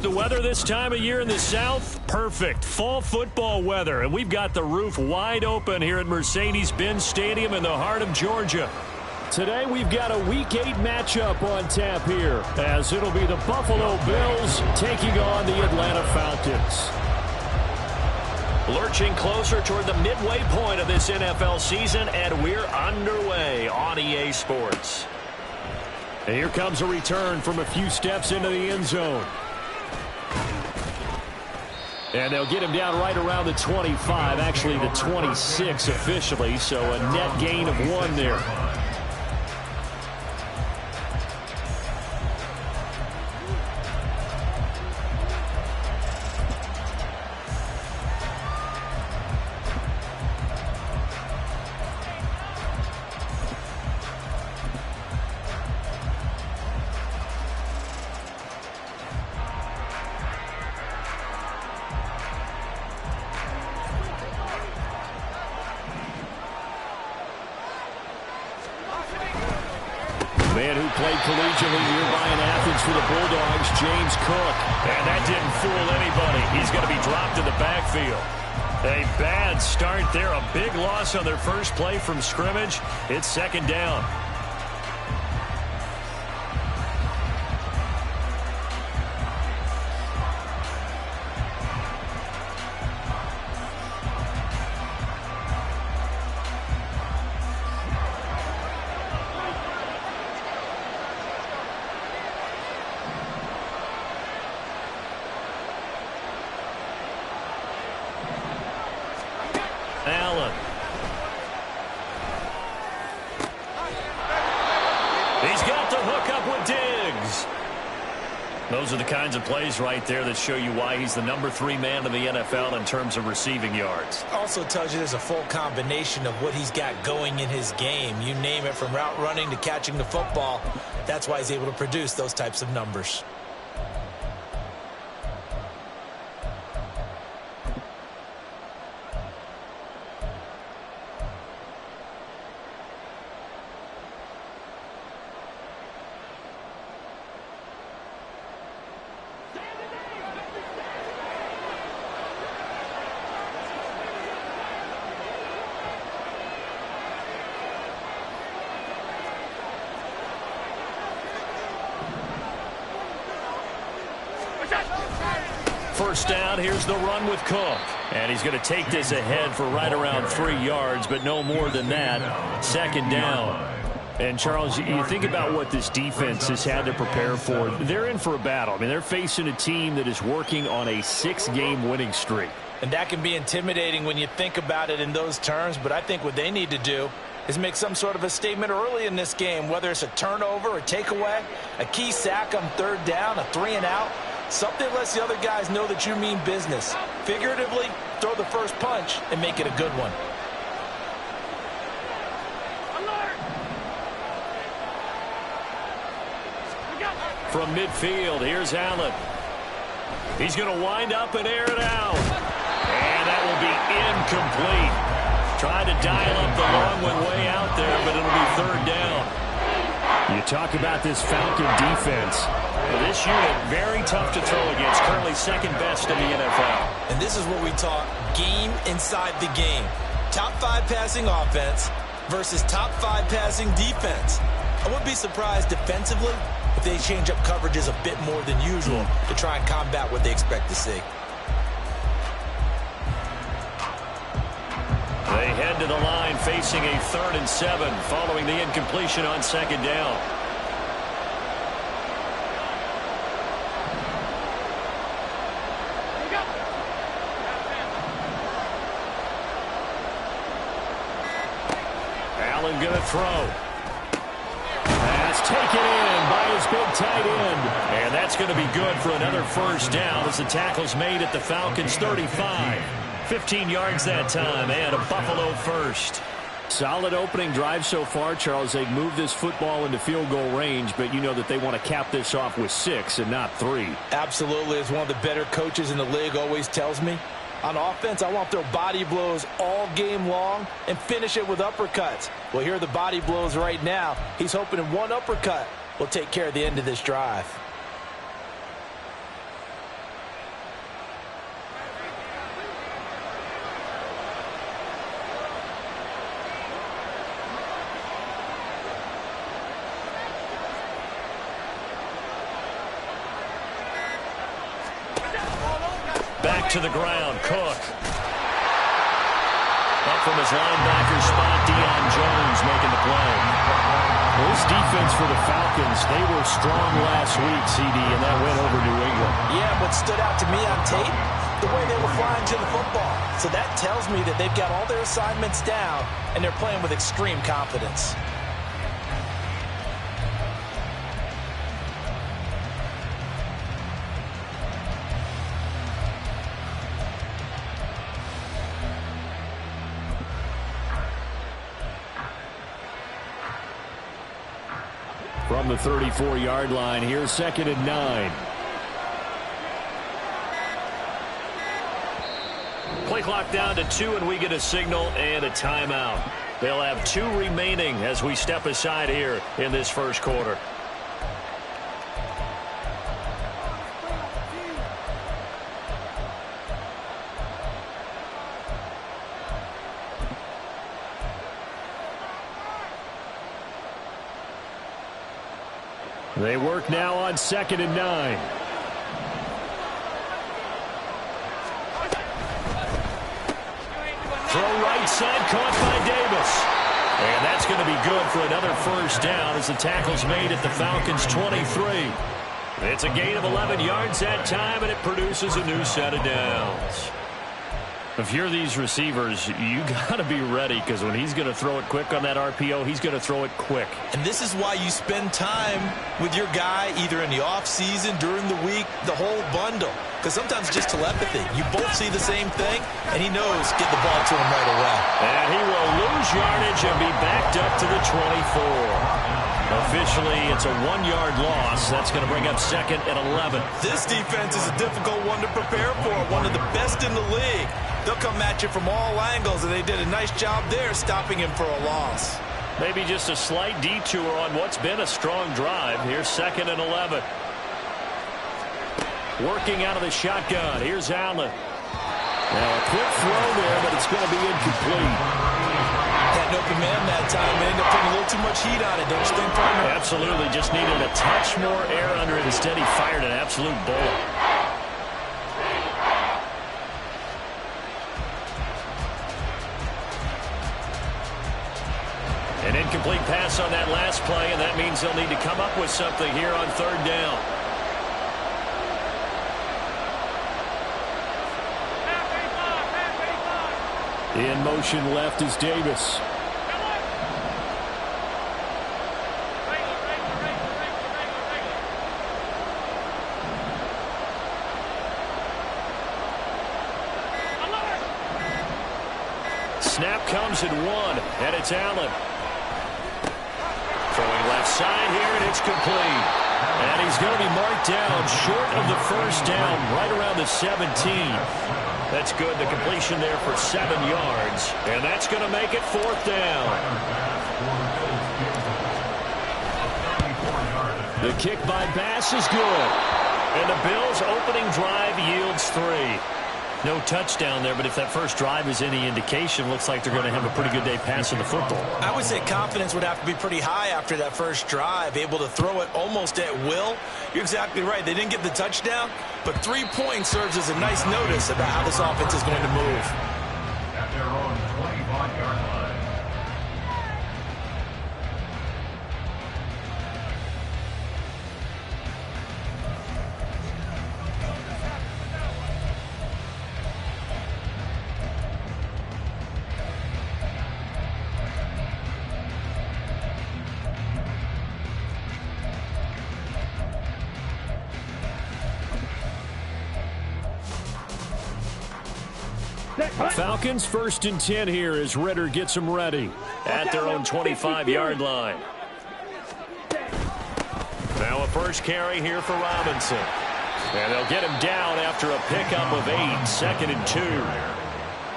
The weather this time of year in the South, perfect. Fall football weather, and we've got the roof wide open here at Mercedes-Benz Stadium in the heart of Georgia. Today we've got a Week 8 matchup on tap here, as it'll be the Buffalo Bills taking on the Atlanta Falcons. Lurching closer toward the midway point of this NFL season, and we're underway on EA Sports. And here comes a return from a few steps into the end zone. And they'll get him down right around the 25, actually the 26 officially, so a net gain of 1 there. Man who played collegiately nearby in Athens for the Bulldogs, James Cook. And that didn't fool anybody. He's going to be dropped in the backfield. A bad start there. A big loss on their first play from scrimmage. It's second down. Allen. He's got the hook up with Diggs. Those are the kinds of plays right there that show you why he's the number 3 man in the NFL in terms of receiving yards. Also tells you there's a full combination of what he's got going in his game. You name it, from route running to catching the football. That's why he's able to produce those types of numbers. First down, here's the run with Cook. And he's going to take this ahead for right around 3 yards, but no more than that. Second down. And, Charles, you think about what this defense has had to prepare for. They're in for a battle. I mean, they're facing a team that is working on a 6-game winning streak. And that can be intimidating when you think about it in those terms, but I think what they need to do is make some sort of a statement early in this game, whether it's a turnover, a takeaway, a key sack on third down, a 3-and-out. Something lets the other guys know that you mean business. Figuratively, throw the first punch and make it a good one. From midfield, here's Allen. He's going to wind up and air it out. And that will be incomplete. Trying to dial up the long one way out there, but it'll be third down. You talk about this Falcon defense. This unit, very tough to throw against. Currently second best in the NFL. And this is what we talk game inside the game. Top 5 passing offense versus top 5 passing defense. I wouldn't be surprised defensively if they change up coverages a bit more than usual to try and combat what they expect to see. They head to the line facing a 3rd and 7 following the incompletion on second down. Allen going to throw. Pass taken in by his big tight end. And that's going to be good for another first down as the tackle's made at the Falcons' 35. 15 yards that time, and a Buffalo first. Solid opening drive so far, Charles. They've moved this football into field goal range, but you know that they want to cap this off with 6 and not 3. Absolutely. As one of the better coaches in the league always tells me, on offense, I want their body blows all game long and finish it with uppercuts. Well, here are the body blows right now. He's hoping in one uppercut will take care of the end of this drive. to the ground. Cook. Up from his linebacker spot, Deion Jones making the play. Well, this defense for the Falcons, they were strong last week, CD, and that went over New England. Yeah, what stood out to me on tape, the way they were flying to the football. So that tells me that they've got all their assignments down, and they're playing with extreme confidence. From the 34-yard line, here's 2nd and 9. Play clock down to 2, and we get a signal and a timeout. They'll have 2 remaining as we step aside here in this first quarter. They work now on 2nd and 9. Throw right side, caught by Davis. And that's going to be good for another first down as the tackle's made at the Falcons' 23. It's a gain of 11 yards that time, and it produces a new set of downs. If you're these receivers, you got to be ready, because when he's going to throw it quick on that RPO, he's going to throw it quick. And this is why you spend time with your guy either in the offseason, during the week, the whole bundle. Because sometimes just telepathy. You both see the same thing, and he knows get the ball to him right away. And he will lose yardage and be backed up to the 24. Officially, it's a 1-yard loss. That's going to bring up 2nd and 11. This defense is a difficult one to prepare for, one of the best in the league. They'll come at you from all angles, and they did a nice job there stopping him for a loss. Maybe just a slight detour on what's been a strong drive. Here's 2nd and 11. Working out of the shotgun. Here's Allen. Now a quick throw there, but it's going to be incomplete. Had no command that time. They ended up putting a little too much heat on it, don't you think, partner? Absolutely. Just needed a touch more air under it. Instead, he fired an absolute bullet. An incomplete pass on that last play, and that means they'll need to come up with something here on 3rd down. In motion left is Davis. Snap comes at 1, and it's Allen. Throwing left side here, and it's complete. And he's going to be marked down short of the first down, right around the 17. That's good. The completion there for 7 yards. And that's going to make it 4th down. The kick by Bass is good. And the Bills' opening drive yields 3. No touchdown there, but if that first drive is any indication, looks like they're going to have a pretty good day passing the football. I would say confidence would have to be pretty high after that first drive, able to throw it almost at will. You're exactly right. They didn't get the touchdown, but 3 points serves as a nice notice about how this offense is going to move. At their own 25-yard line. Falcons 1st and 10 here as Ritter gets them ready at their own 25-yard line. Now a first carry here for Robinson. And they'll get him down after a pickup of 8, 2nd and 2.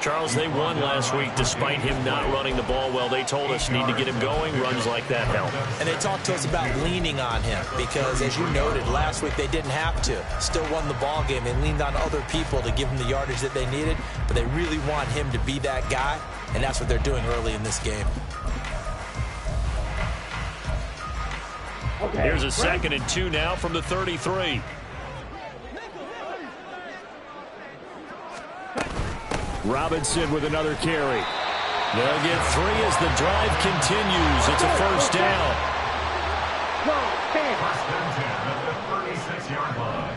Charles, they won last week despite him not running the ball well. They told us need to get him going. Runs like that help. And they talked to us about leaning on him because, as you noted, last week they didn't have to. Still won the ball game. They leaned on other people to give them the yardage that they needed, but they really want him to be that guy, and that's what they're doing early in this game. Okay. Here's a 2nd and 2 now from the 33. Robinson with another carry. They'll get 3 as the drive continues. It's a first down. First and 10 at the 36-yard line.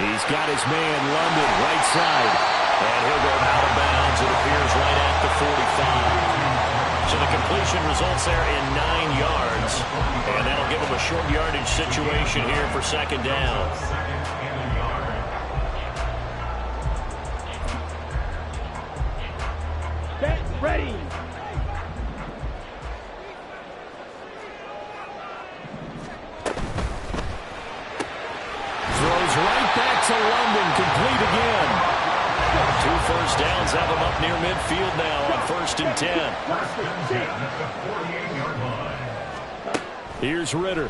He's got his man, London, right side. And he'll go out of bounds, it appears, right at the 45. So the completion results there in 9 yards. And that'll give him a short yardage situation here for second down. Get ready. Throws right back to London, complete again. 2 first downs have him up near midfield now on first and 10. First and 10 at the 48-yard line. Here's Ritter.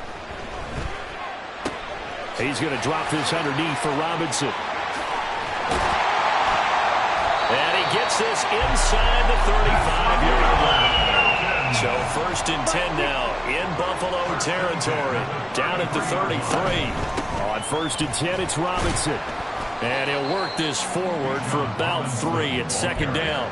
He's going to drop this underneath for Robinson. And he gets this inside the 35-yard line. So first and 10 now in Buffalo territory. Down at the 33. On first and 10, it's Robinson. And he'll work this forward for about 3 at second down.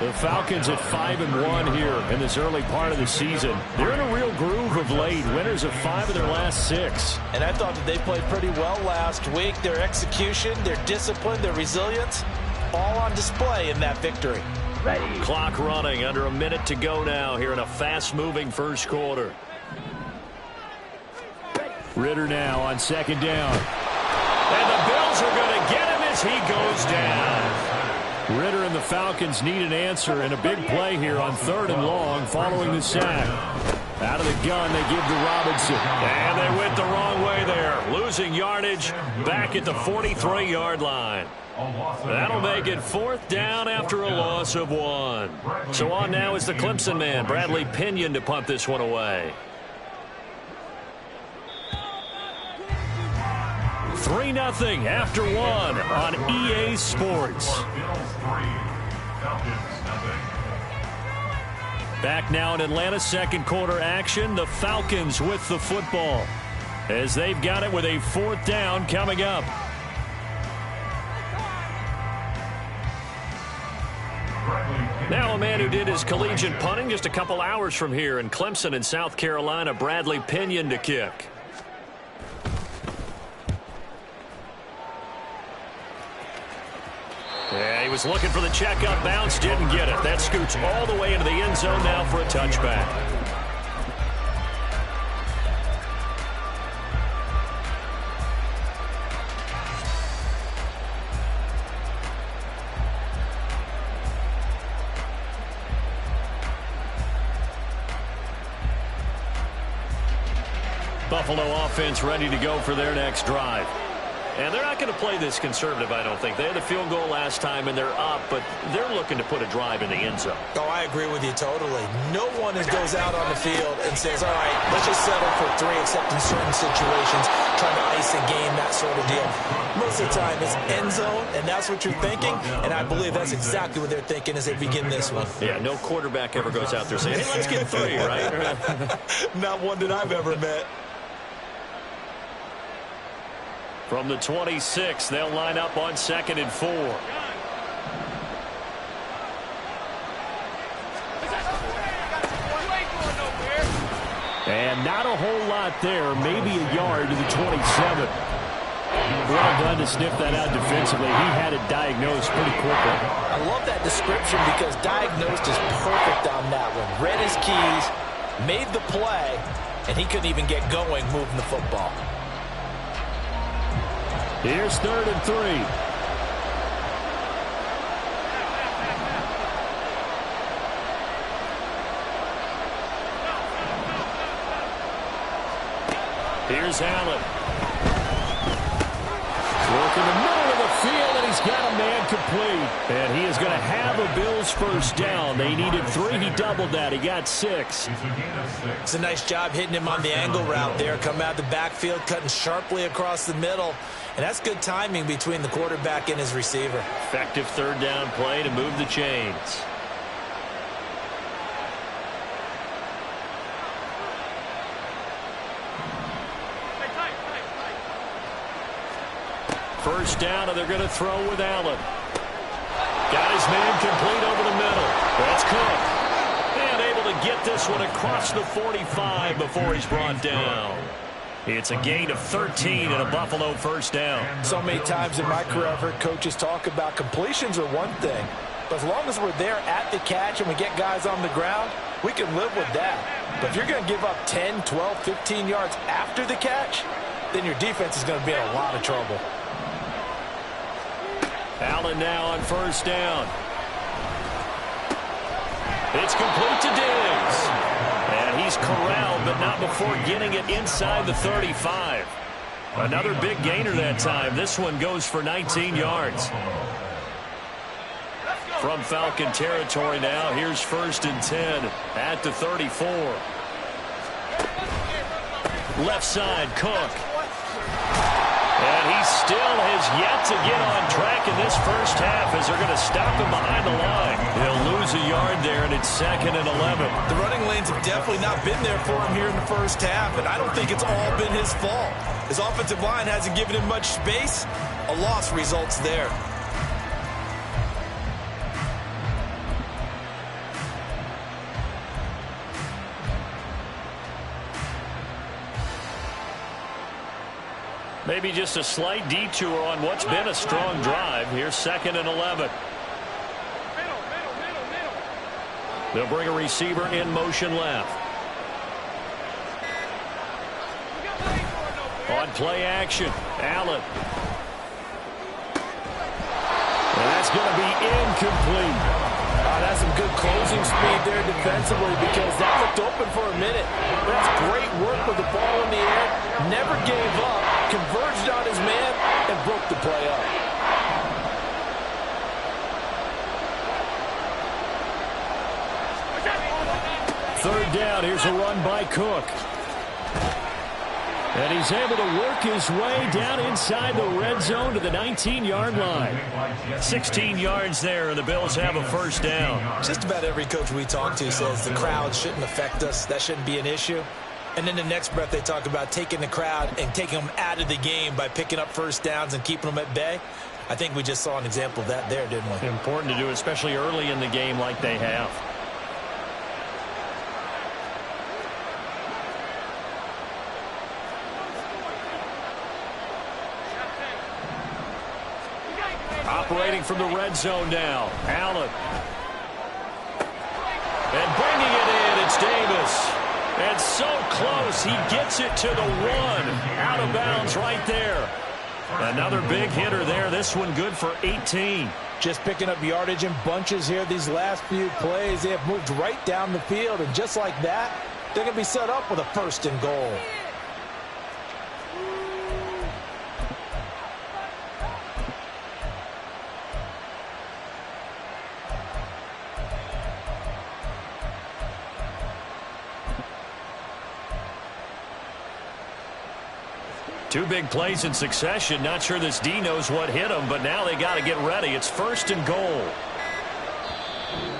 The Falcons at 5-1 here in this early part of the season. They're in a real groove of late. Winners of 5 of their last 6. And I thought that they played pretty well last week. Their execution, their discipline, their resilience, all on display in that victory. Ready. Clock running, under a minute to go now here in a fast-moving first quarter. Ritter now on second down. And the Bills are going to get him as he goes down. Ritter and the Falcons need an answer and a big play here on 3rd and long following the sack. Out of the gun, they give to Robinson. And they went the wrong way there. Losing yardage back at the 43-yard line. That'll make it 4th down after a loss of 1. So on now is the Clemson man, Bradley Pinion, to punt this one away. 3-0 after 1 on EA Sports. Back now in Atlanta, second quarter action. The Falcons with the football as they've got it with a 4th down coming up. Now a man who did his collegiate punting just a couple hours from here in Clemson in South Carolina, Bradley Pinion to kick. Yeah, he was looking for the checkup bounce, didn't get it. That scoots all the way into the end zone now for a touchback. Buffalo offense ready to go for their next drive. And they're not going to play this conservative, I don't think. They had a field goal last time, and they're up, but they're looking to put a drive in the end zone. Oh, I agree with you totally. No one goes out on the field and says, all right, let's just settle for 3, except in certain situations, trying to ice a game, that sort of deal. Most of the time, it's end zone, and that's what you're thinking, and I believe that's exactly what they're thinking as they begin this one. Yeah, no quarterback ever goes out there saying, hey, let's get 3, right? Not one that I've ever met. From the 26, they'll line up on 2nd and 4. And not a whole lot there, maybe a yard to the 27. Well done to sniff that out defensively. He had it diagnosed pretty quickly. I love that description because diagnosed is perfect on that one. Read his keys, made the play, and he couldn't even get going moving the football. Here's 3rd and 3. Here's Allen. Work in the middle of the field, and he's got a man complete. And he is going to have a Bills first down. They needed 3. He doubled that. He got 6. It's a nice job hitting him on the angle route there. Coming out of the backfield, cutting sharply across the middle. And that's good timing between the quarterback and his receiver. Effective 3rd down play to move the chains. First down, and they're going to throw with Allen. Got his man complete over the middle. That's Cook. And able to get this one across the 45 before he's brought down. It's a gain of 13 and a Buffalo first down. So many times in my career I've heard coaches talk about completions are one thing. But as long as we're there at the catch and we get guys on the ground, we can live with that. But if you're going to give up 10, 12, 15 yards after the catch, then your defense is going to be in a lot of trouble. Allen now on first down. It's complete to Diggs. And he's corralled, but not before getting it inside the 35. Another big gainer that time. This one goes for 19 yards. From Falcon territory now, here's 1st and 10 at the 34. Left side, Cook. And he still has yet to get on track in this first half as they're going to stop him behind the line. He'll lose a yard there, and it's 2nd and 11. The running lanes have definitely not been there for him here in the first half, and I don't think it's all been his fault. His offensive line hasn't given him much space. A loss results there. Maybe just a slight detour on what's been a strong drive. Here's 2nd and 11. They'll bring a receiver in motion left. On play action, Allen. And that's going to be incomplete. That's some good closing speed there defensively because that looked open for a minute. That's great work with the ball in the air. Never gave up, converged on his man, and broke the play up. Third down, here's a run by Cook. And he's able to work his way down inside the red zone to the 19-yard line. 16 yards there, and the Bills have a first down. Just about every coach we talk to says the crowd shouldn't affect us. That shouldn't be an issue. And then the next breath they talk about taking the crowd and taking them out of the game by picking up first downs and keeping them at bay. I think we just saw an example of that there, didn't we? Important to do, especially early in the game like they have. Operating from the red zone now, Allen. And bringing it in, it's Davis. And so close, he gets it to the 1. Out of bounds right there. Another big hitter there, this one good for 18. Just picking up yardage in bunches here these last few plays. They have moved right down the field, and just like that, they're going to be set up with a 1st and goal. Two big plays in succession. Not sure this D knows what hit him, but now they got to get ready. It's 1st and goal.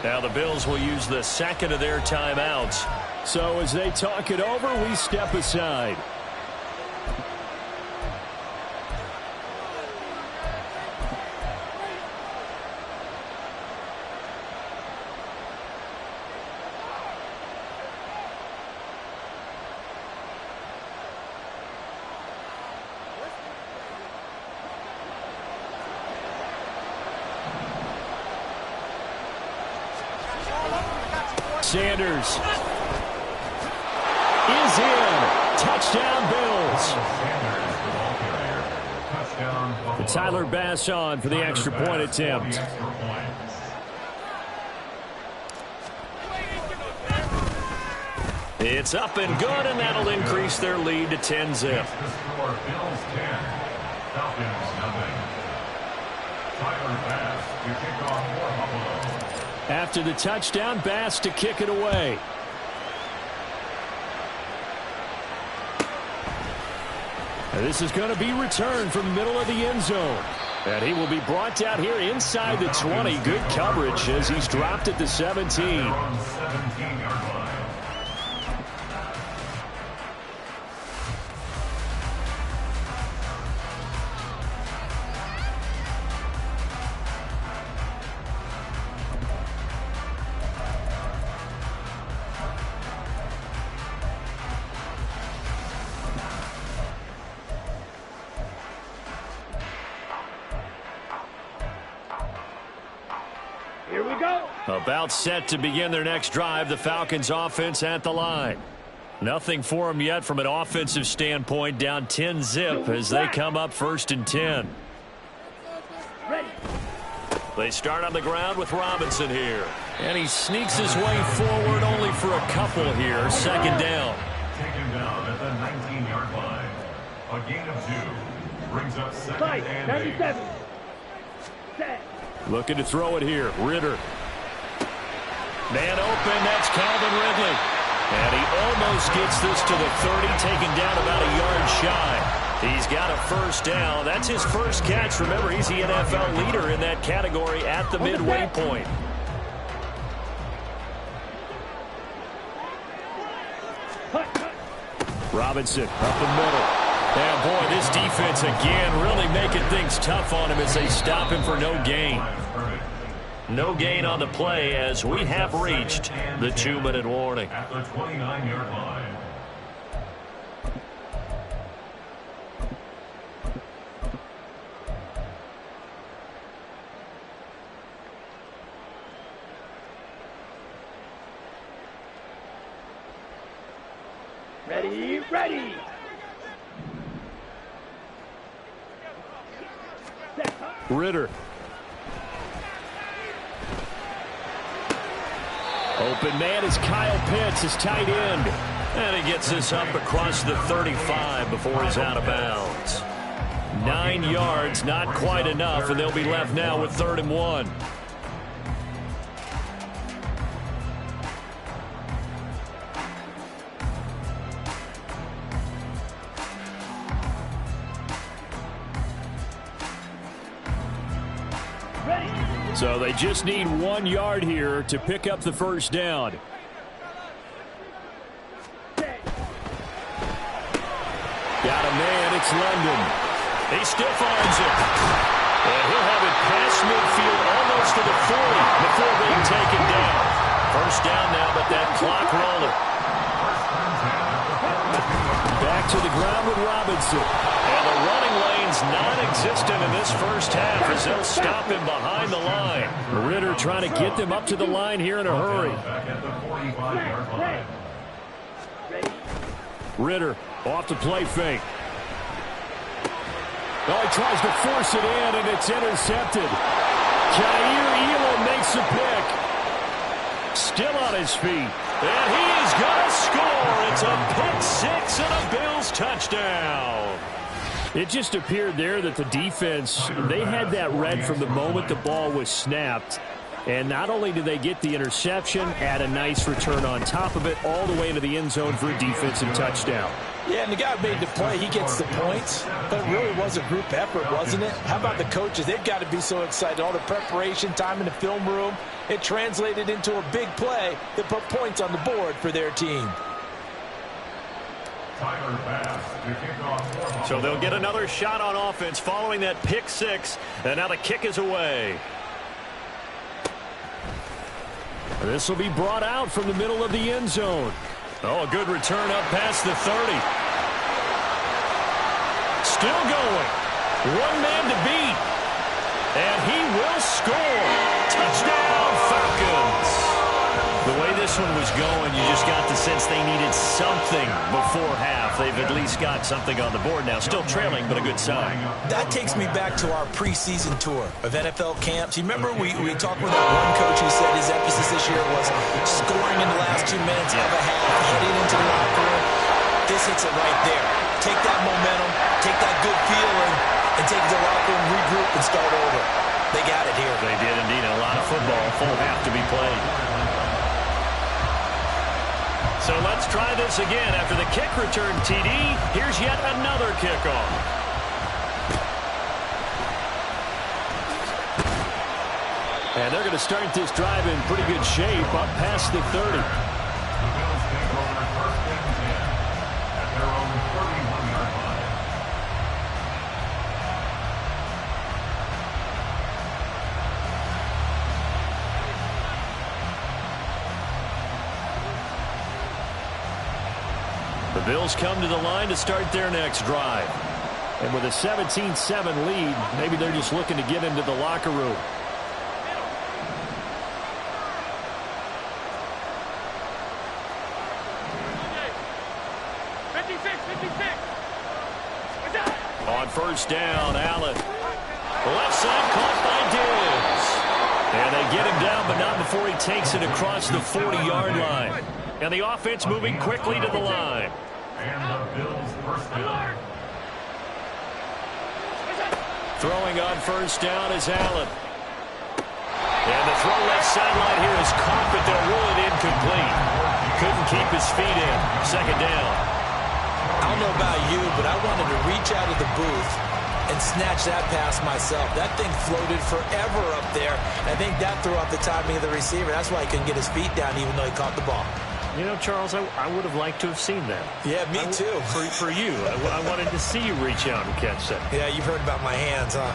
Now the Bills will use the 2nd of their timeouts. So as they talk it over, we step aside. Sanders is in. Touchdown, Bills. And Tyler Bass on for the extra point attempt. It's up and good, and that'll increase their lead to 10-zip. After the touchdown, Bass to kick it away. And this is going to be returned from the middle of the end zone. And he will be brought down here inside the 20. Good coverage as he's dropped at the 17. Here we go. About set to begin their next drive, the Falcons offense at the line. Nothing for them yet from an offensive standpoint, down 10-zip as they come up 1st and 10. Ready. They start on the ground with Robinson here. And he sneaks his way forward only for a couple here. 2nd down. Taken down at the 19-yard line. A gain of 2. Brings up 2nd Fight. and 97. 8. Set. Looking to throw it here. Ritter. Man open. That's Calvin Ridley. And he almost gets this to the 30, taken down about a yard shy. He's got a 1st down. That's his first catch. Remember, he's the NFL leader in that category at the midway point. Robinson up the middle. And boy, this defense again really making things tough on him as they stop him for no gain. No gain on the play as we have reached the 2-minute warning. At the 29-yard line. Ready, ready. Set. Ritter. Open man is Kyle Pitts, his tight end. And he gets this up across the 35 before he's out of bounds. 9 yards, not quite enough, and they'll be left now with 3rd and 1. So they just need 1 yard here to pick up the 1st down. Got a man, it's London. He still finds it. And he'll have it past midfield almost to the 40 before being taken down. 1st down now, but that clock rolling. Back to the ground with Robinson. And the running lane's non-existent in this 1st half as they'll stop him behind the line. Ritter trying to get them up to the line here in a hurry. Ritter off the play fake. Oh, he tries to force it in, and it's intercepted. Jair Elam makes the pick. Still on his feet. And he is going to score. It's a pick 6 and a Bills touchdown. It just appeared there that the defense, they had that read from the moment the ball was snapped. And not only did they get the interception, add a nice return on top of it, all the way into the end zone for a defensive touchdown. Yeah, and the guy made the play. He gets the points. But it really was a group effort, wasn't it? How about the coaches? They've got to be so excited. All the preparation time in the film room, it translated into a big play that put points on the board for their team. So they'll get another shot on offense following that pick 6. And now the kick is away. This will be brought out from the middle of the end zone. Oh, a good return up past the 30. Still going. 1 man to beat. And he will score. Touchdown, Falcons. The way this one was going, you just got the sense they needed something before half. They've at least got something on the board now. Still trailing, but a good sign. That takes me back to our preseason tour of NFL camps. You remember we talked with that one coach who said his emphasis this year was scoring in the last 2 minutes of a half, heading into the locker room. This hits it right there. Take that momentum, take that good feeling, and take the locker room, regroup, and start over. They got it here. They did indeed. A lot of football, full half to be played. So let's try this again. After the kick return TD, here's yet another kickoff. And they're going to start this drive in pretty good shape up past the 30. The Bills come to the line to start their next drive. And with a 17-7 lead, maybe they're just looking to get into the locker room. first down. Allen. Left side caught by Diggs. And they get him down, but not before he takes it across the 40-yard line. And the offense moving quickly to the line. And the Bills first down. Throwing on first down is Allen. And the throw left sideline here is caught, but they'll rule it incomplete. Couldn't keep his feet in. Second down. I don't know about you, but I wanted to reach out of the booth and snatch that pass myself. That thing floated forever up there. I think that threw off the timing of the receiver. That's why he couldn't get his feet down even though he caught the ball. You know, Charles, I would have liked to have seen that. Yeah, me too. For you. I wanted to see you reach out and catch that. Yeah, you've heard about my hands, huh?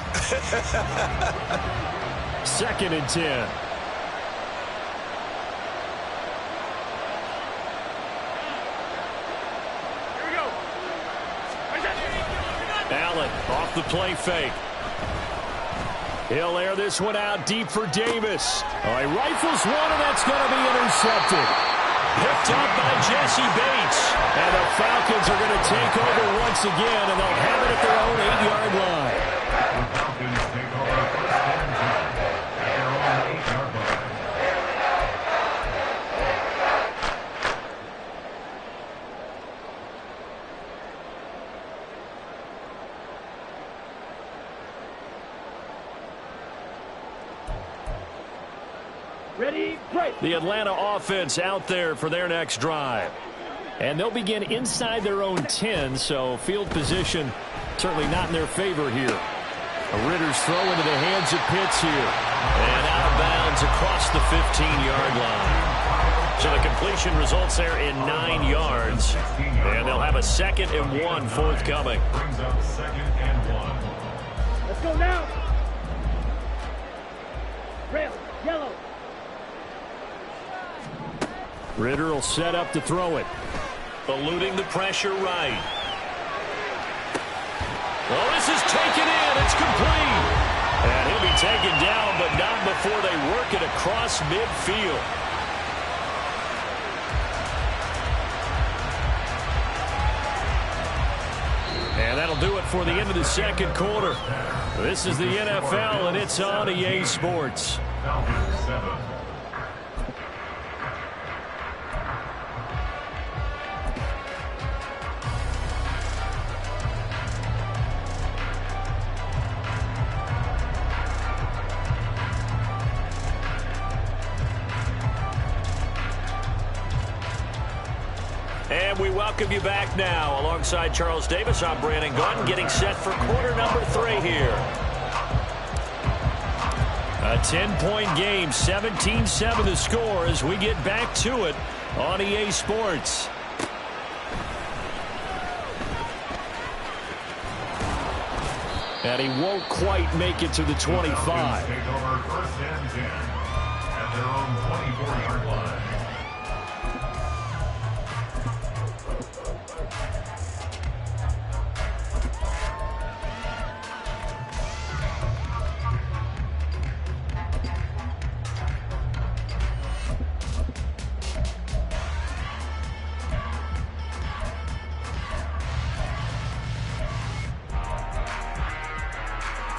Second and 10. Here we go. Allen off the play fake. He'll air this one out deep for Davis. Oh, he rifles one, and that's going to be intercepted. Picked up by Jesse Bates. And the Falcons are going to take over once again, and they'll have it at their own 8-yard line. The Falcons take over first and 10 at their own 8-yard line. Ready, break. The Atlanta offense out there for their next drive. And they'll begin inside their own 10, so field position certainly not in their favor here. Ritter's throw into the hands of Pitts here. And out of bounds across the 15-yard line. So the completion results there in 9 yards. And they'll have a 2nd and 1 forthcoming. Brings up 2nd and 1. Let's go now. Rail, yellow. Ritter will set up to throw it. Eluding the pressure right. Well, this is taken in. It's complete. And he'll be taken down, but not before they work it across midfield. And that'll do it for the end of the second quarter. This is the NFL, and it's on EA Sports. Falcons 7. And we welcome you back now. Alongside Charles Davis, I'm Brandon Gaudin, getting set for quarter number 3 here. A 10-point game, 17-7 the score as we get back to it on EA Sports. And he won't quite make it to the 25. Falcons take over first and 10 at their own 24-yard line.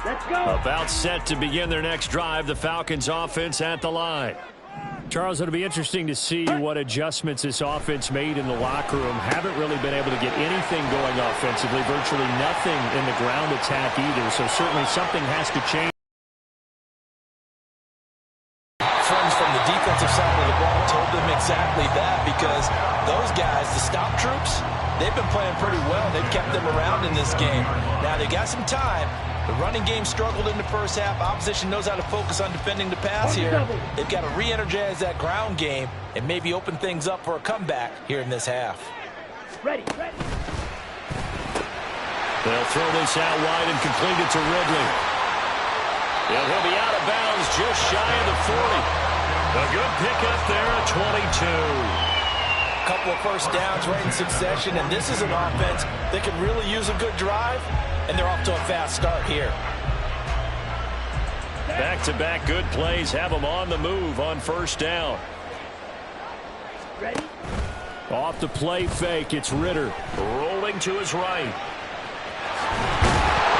Let's go. About set to begin their next drive, the Falcons offense at the line. Charles, it'll be interesting to see what adjustments this offense made in the locker room. Haven't really been able to get anything going offensively, virtually nothing in the ground attack either, so certainly something has to change. Friends from the defensive side of the ball told them exactly that, because those guys, the stop troops, they've been playing pretty well. They've kept them around in this game. Now, they got some time. The running game struggled in the first half. Opposition knows how to focus on defending the pass here. They've got to re-energize that ground game and maybe open things up for a comeback here in this half. Ready, ready. They'll throw this out wide and complete it to Ridley. And he'll be out of bounds just shy of the 40. A good pickup there at 22. Couple of first downs right in succession, and this is an offense that can really use a good drive, and they're off to a fast start here. Back-to-back good plays have them on the move on first down. Ready. Off the play fake, it's Ritter. Rolling to his right.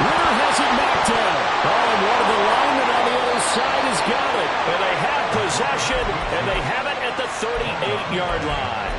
Ritter has it knocked down. Oh, and one of the linemen on the other side has got it. And they have possession, and they have it at the 38-yard line.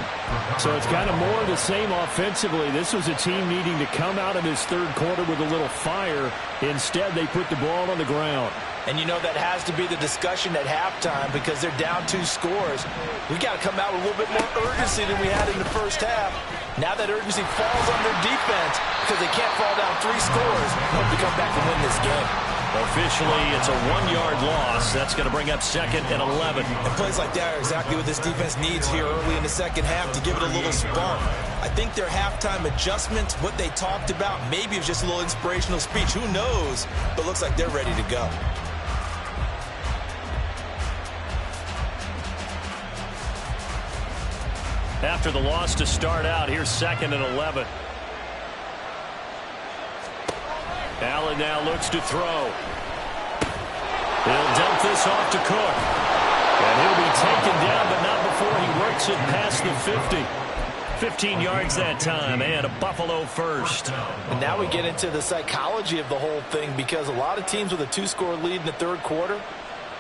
So it's kind of more of the same offensively. This was a team needing to come out in this third quarter with a little fire. Instead, they put the ball on the ground. And you know that has to be the discussion at halftime because they're down 2 scores. We got to come out with a little bit more urgency than we had in the first half. Now that urgency falls on their defense because they can't fall down 3 scores. Hope to come back and win this game. Officially, it's a 1-yard loss. That's going to bring up 2nd and 11. And plays like that are exactly what this defense needs here early in the second half to give it a little spark. I think their halftime adjustments, what they talked about, maybe it was just a little inspirational speech. Who knows? But looks like they're ready to go. After the loss to start out, here's 2nd and 11. Allen now looks to throw. He'll dump this off to Cook. And he'll be taken down, but not before he works it past the 50. 15 yards that time, and a Buffalo first. And now we get into the psychology of the whole thing because a lot of teams with a 2-score lead in the third quarter,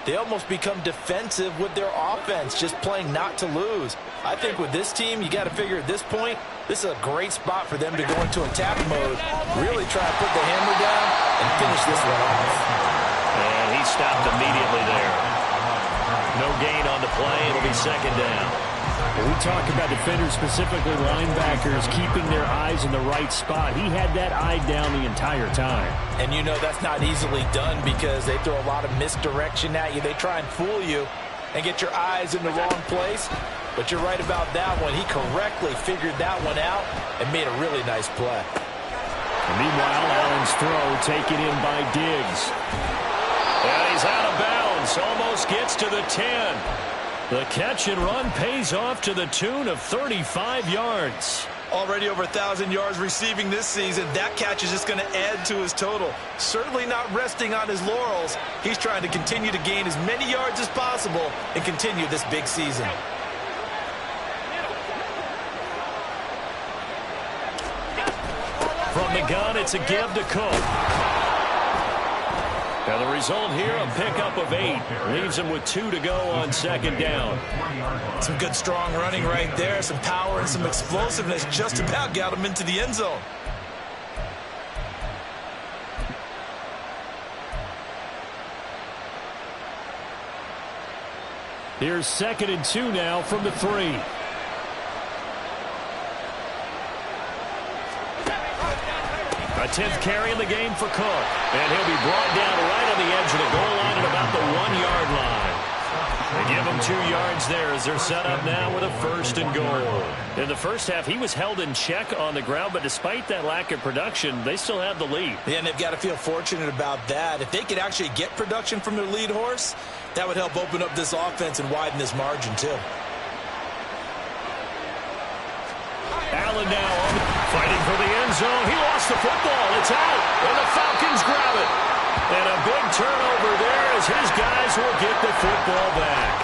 they almost become defensive with their offense, just playing not to lose. I think with this team, you got to figure at this point, this is a great spot for them to go into attack mode, really try to put the hammer down and finish this one off. And he stopped immediately there. No gain on the play. It'll be 2nd down. When we talk about defenders, specifically linebackers, keeping their eyes in the right spot. He had that eye down the entire time. And you know that's not easily done because they throw a lot of misdirection at you. They try and fool you and get your eyes in the wrong place. But you're right about that one. He correctly figured that one out and made a really nice play. And meanwhile, Allen's throw taken in by Diggs. And he's out of bounds. Almost gets to the 10. The catch and run pays off to the tune of 35 yards. Already over 1,000 yards receiving this season. That catch is just going to add to his total. Certainly not resting on his laurels. He's trying to continue to gain as many yards as possible and continue this big season. From the gun, it's a give to Cook. Now the result here, a pickup of 8. Leaves him with 2 to go on 2nd down. Some good strong running right there. Some power and some explosiveness just about got him into the end zone. Here's 2nd and 2 now from the 3. A 10th carry in the game for Cook. And he'll be brought down right on the edge of the goal line at about the 1-yard line. They give him 2 yards there as they're set up now with a 1st and goal. In the first half, he was held in check on the ground, but despite that lack of production, they still have the lead. Yeah, and they've got to feel fortunate about that. If they could actually get production from their lead horse, that would help open up this offense and widen this margin too. Allen now fighting for the end zone. He lost the football. It's out, and the Falcons grab it. And a big turnover there as his guys will get the football back.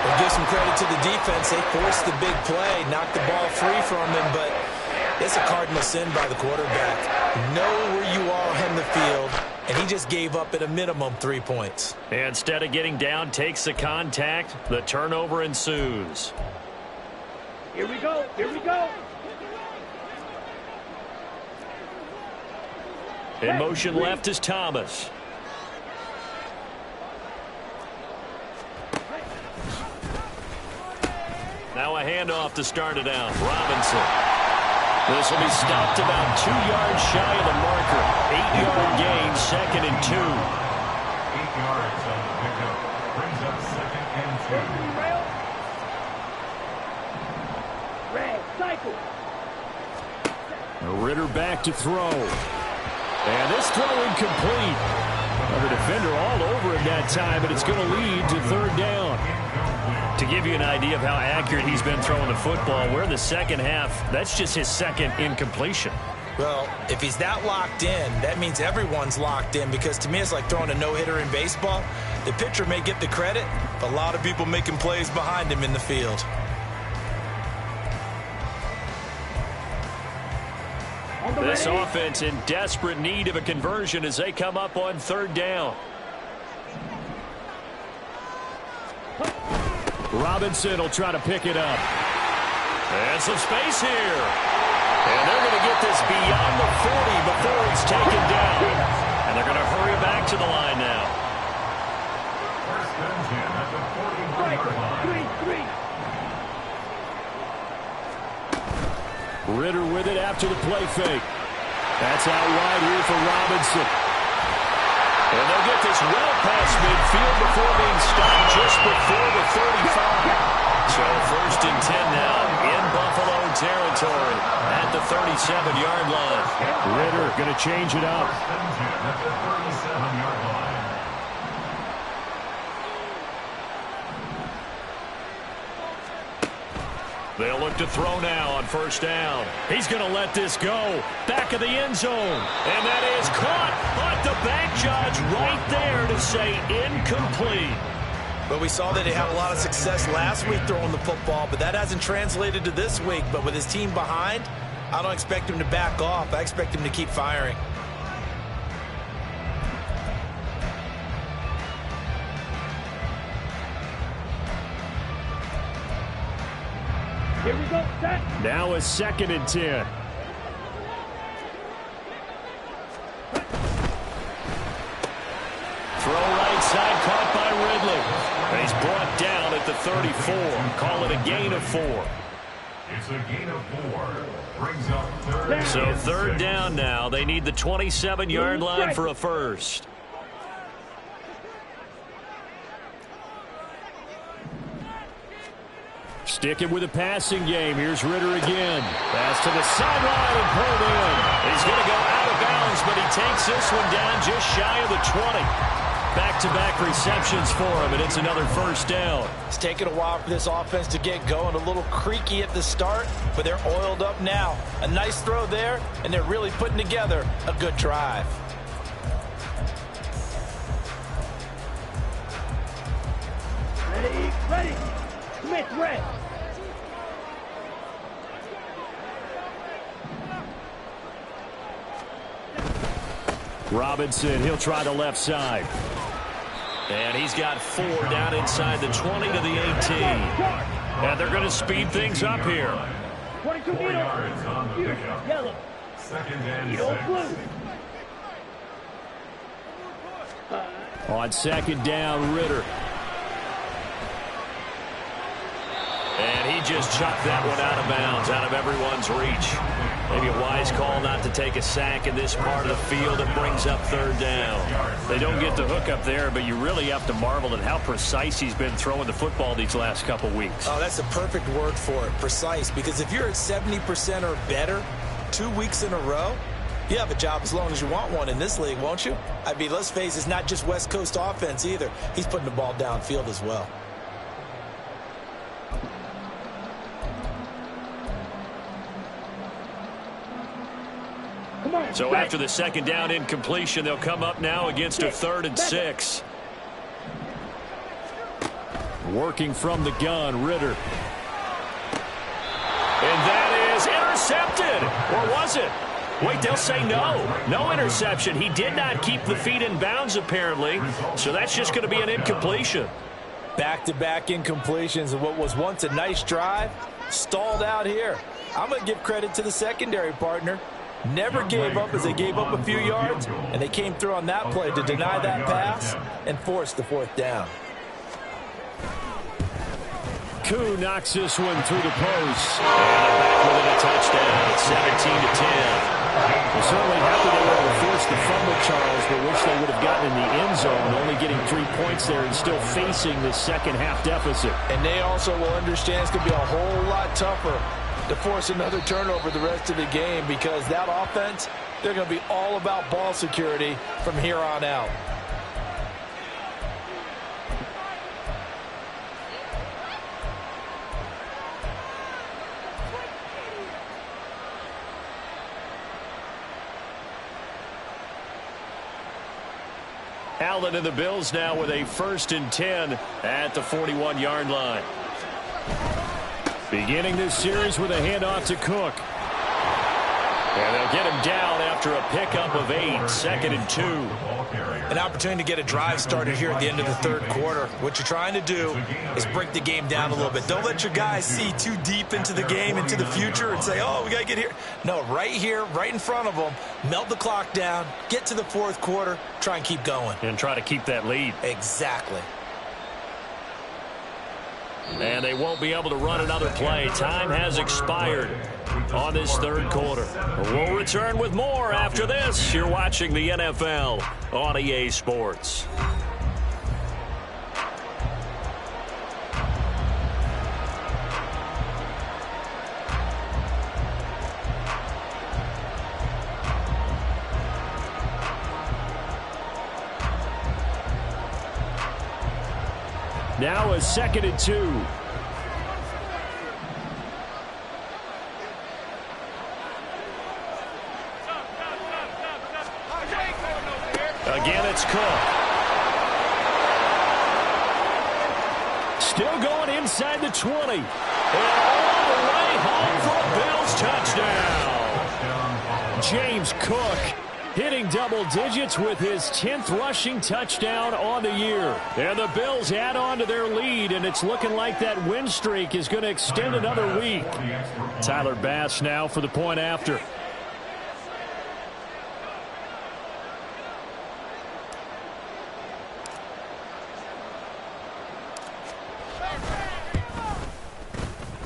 We'll give some credit to the defense. They forced the big play, knocked the ball free from him, but it's a cardinal sin by the quarterback. Know where you are on the field, and he just gave up at a minimum 3 points. And instead of getting down, takes the contact. The turnover ensues. Here we go. Here we go. In motion left is Thomas. Now a handoff to start it out. Robinson. This will be stopped about 2 yards shy of the marker. 8-yard gain, 2nd and 2. 8 yards on the pickup. Brings up 2nd and 2. Red, cycle. Ritter back to throw. And this throw incomplete. The defender all over him that time, but it's going to lead to 3rd down. To give you an idea of how accurate he's been throwing the football, we're in the second half. That's just his 2nd incompletion. Well, if he's that locked in, that means everyone's locked in because to me it's like throwing a no-hitter in baseball. The pitcher may get the credit, but a lot of people making plays behind him in the field. This offense in desperate need of a conversion as they come up on third down. Robinson will try to pick it up. And some space here. And they're going to get this beyond the 40 before it's taken down. And they're going to hurry back to the line now. First and 10 at the 41-yard line. Ritter with it after the play fake. That's out wide here for Robinson. And they'll get this well past midfield before being stopped just before the 35. So first and 10 now in Buffalo territory at the 37-yard line. Ritter going to change it up. First and 10 at the 37-yard line. They'll look to throw now on first down. He's going to let this go. Back of the end zone. And that is caught. But the back judge right there to say incomplete. But we saw that they had a lot of success last week throwing the football, but that hasn't translated to this week. But with his team behind, I don't expect him to back off. I expect him to keep firing. Here we go, set. Now a 2nd and 10. Throw right side, caught by Ridley. He's brought down at the 34. Call it a gain of 4. It's a gain of 4. Brings up third. So third down now. They need the 27-yard line for a first. Sticking with the passing game. Here's Ritter again. Pass to the sideline and pulled in. He's going to go out of bounds, but he takes this one down just shy of the 20. Back-to-back receptions for him, and it's another first down. It's taken a while for this offense to get going. A little creaky at the start, but they're oiled up now. A nice throw there, and they're really putting together a good drive. Ready, ready. Smith, red. Robinson, he'll try the left side. And he's got 4 down inside the 20 to the 18. And they're going to speed things up here. 22 4 needle. yards on the Here, pickup. yellow. Second and Needle 6. blue. On 2nd down, Ritter. And he just chucked that one out of bounds, out of everyone's reach. Maybe a wise call not to take a sack in this part of the field. It brings up third down. They don't get the hook up there, but you really have to marvel at how precise he's been throwing the football these last couple weeks. Oh, that's the perfect word for it, precise. Because if you're at 70% or better 2 weeks in a row, you have a job as long as you want one in this league, won't you? I mean, let's face it, it's not just West Coast offense either. He's putting the ball downfield as well. So after the 2nd down incompletion, they'll come up now against a 3rd and 6. Working from the gun, Ritter. And that is intercepted. Or was it? Wait, they'll say no. No interception. He did not keep the feet in bounds, apparently. So that's just going to be an incompletion. Back-to-back incompletions of what was once a nice drive, stalled out here. I'm going to give credit to the secondary partner. Never gave up as they gave up a few yards, and they came through on that play to deny that pass and force the 4th down. Koo knocks this one through the post. And they're back within a touchdown. It's 17-10. We're certainly happy they were able to force the fumble, Charles, but wish they would have gotten in the end zone, only getting 3 points there and still facing the second-half deficit. And they also will understand it's going to be a whole lot tougher to force another turnover the rest of the game, because that offense, they're going to be all about ball security from here on out. Allen and the Bills now with a 1st and 10 at the 41-yard line. Beginning this series with a handoff to Cook. And they'll get him down after a pickup of 8, 2nd and 2. An opportunity to get a drive started here at the end of the third quarter. What you're trying to do is break the game down a little bit. Don't let your guys see too deep into the game, into the future, and say, oh, we got to get here. No, right here, right in front of them, melt the clock down, get to the fourth quarter, try and keep going. And try to keep that lead. Exactly. And they won't be able to run another play. Time has expired on this third quarter. We'll return with more after this. You're watching the NFL on EA Sports. Now a 2nd and 2. Again, it's Cook. Still going inside the 20. And all the way home for a Bills touchdown. James Cook hitting double digits with his 10th rushing touchdown on the year. And the Bills add on to their lead, and it's looking like that win streak is going to extend another week. Tyler Bass now for the point after.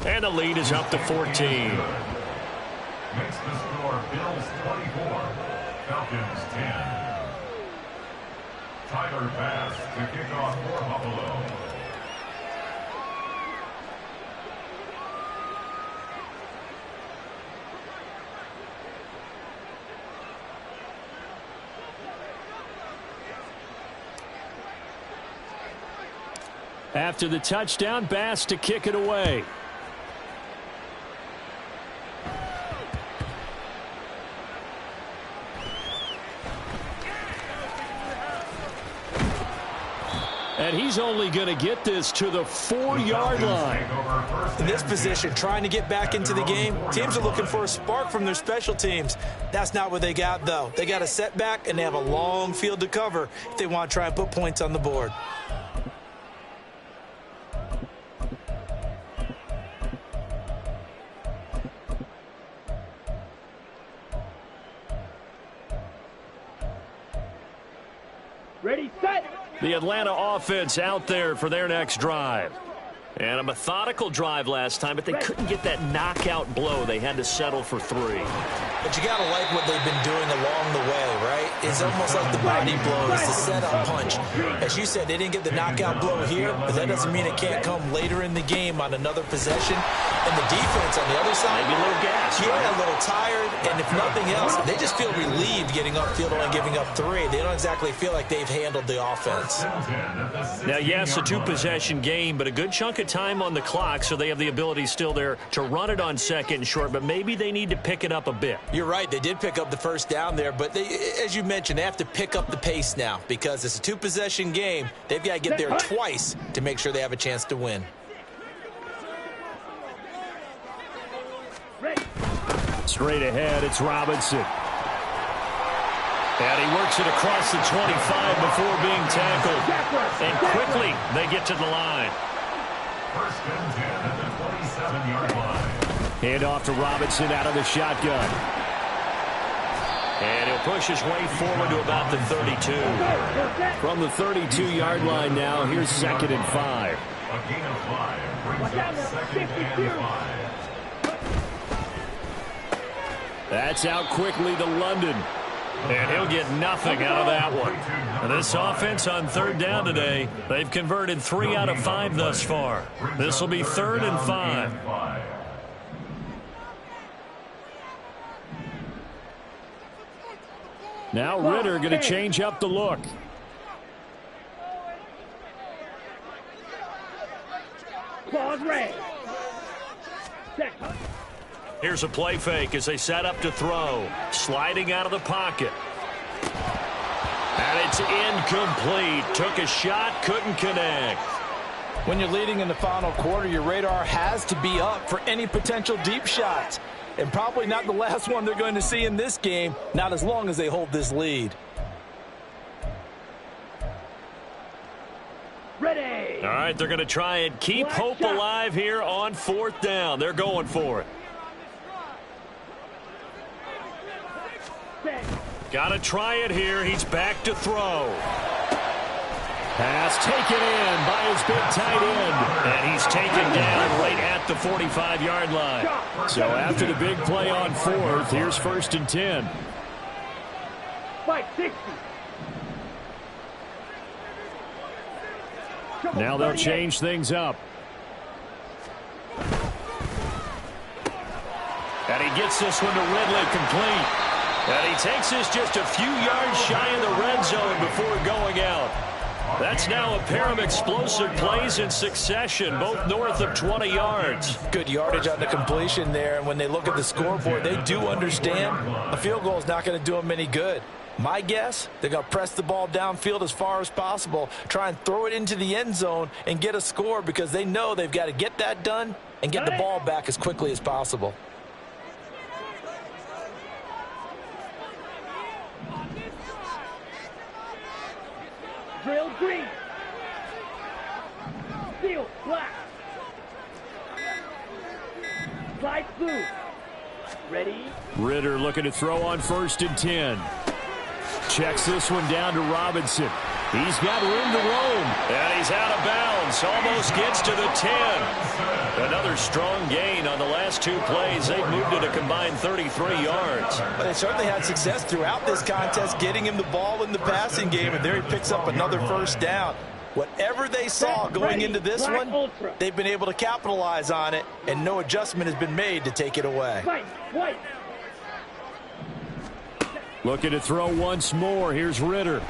And the lead is up to 14. Makes the score Bills 24, Falcons 10. Tyler Bass to kick off for Buffalo. After the touchdown, Bass to kick it away. And he's only going to get this to the 4-yard line. In this position, trying to get back into the game, teams are looking for a spark from their special teams. That's not what they got, though. They got a setback, and they have a long field to cover if they want to try and put points on the board. Ready, set. The Atlanta offense out there for their next drive. And a methodical drive last time, but they couldn't get that knockout blow. They had to settle for 3. But you got to like what they've been doing along the way, right? It's almost like the body blow is the setup punch. As you said, they didn't get the knockout blow here, but that doesn't mean it can't come later in the game on another possession. And the defense on the other side, maybe a little gas. Yeah, a little tired. And if nothing else, they just feel relieved getting upfield and giving up 3. They don't exactly feel like they've handled the offense. Now, yes, a 2-possession game, but a good chunk of time on the clock, so they have the ability still there to run it on 2nd and short, but maybe they need to pick it up a bit. You're right. They did pick up the first down there, but as you mentioned, they have to pick up the pace now because it's a 2-possession game. They've got to get there twice to make sure they have a chance to win. Straight ahead, it's Robinson. And he works it across the 25 before being tackled. And quickly, they get to the line. First and 10 at the 27-yard line. Hand off to Robinson out of the shotgun. And he'll push his way forward to about the 32. From the 32-yard line now, here's 2nd and 5. A gain of 5 brings up 2nd and 5. That's out quickly to London. And he'll get nothing out of that one. And this offense on 3rd down today, they've converted 3 out of 5 thus far. This will be 3rd and 5. Now Ritter going to change up the look. Claws red. Set. Here's a play fake as they set up to throw. Sliding out of the pocket. And it's incomplete. Took a shot, couldn't connect. When you're leading in the final quarter, your radar has to be up for any potential deep shots. And probably not the last one they're going to see in this game, not as long as they hold this lead. Ready. All right, they're going to try and keep hope alive here on 4th down. They're going for it. Got to try it here. He's back to throw. Pass taken in by his big tight end. And he's taken down right at the 45-yard line. So after the big play on 4th, here's 1st and 10. 560. Now they'll change things up. And he gets this one to Ridley complete. And he takes this just a few yards shy of the red zone before going out. That's now a pair of explosive plays in succession, both north of 20 yards. Good yardage on the completion there, and when they look at the scoreboard, they do understand a field goal is not going to do them any good. My guess, they're going to press the ball downfield as far as possible, try and throw it into the end zone and get a score because they know they've got to get that done and get the ball back as quickly as possible. Drill green. Steel black. Slide blue. Ready. Ritter looking to throw on 1st and 10. Checks this one down to Robinson. He's got room to roam. And he's out of bounds. Almost gets to the 10. Another strong gain on the last 2 plays. They've moved it a combined 33 yards. But they certainly had success throughout this contest getting him the ball in the passing game, and there he picks up another 1st down. Whatever they saw going into this one, they've been able to capitalize on it, and no adjustment has been made to take it away. White. Looking to throw once more. Here's Ritter.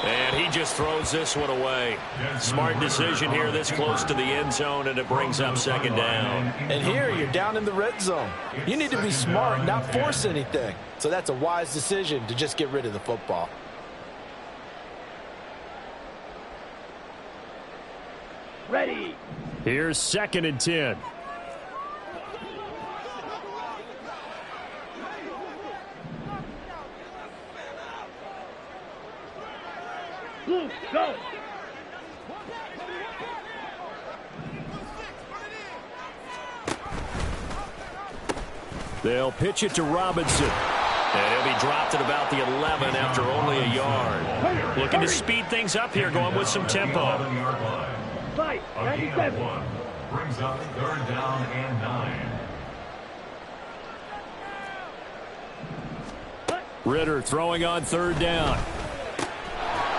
And he just throws this one away. Smart decision here this close to the end zone, and it brings up 2nd down. And here you're down in the red zone. You need to be smart, not force anything. So that's a wise decision to just get rid of the football. Ready. Here's 2nd and 10. Blue, go. They'll pitch it to Robinson. And he'll be dropped at about the 11 after only a yard. Looking to speed things up here, going with some tempo. 597. Brings up 3rd down and 9. Ritter throwing on 3rd down.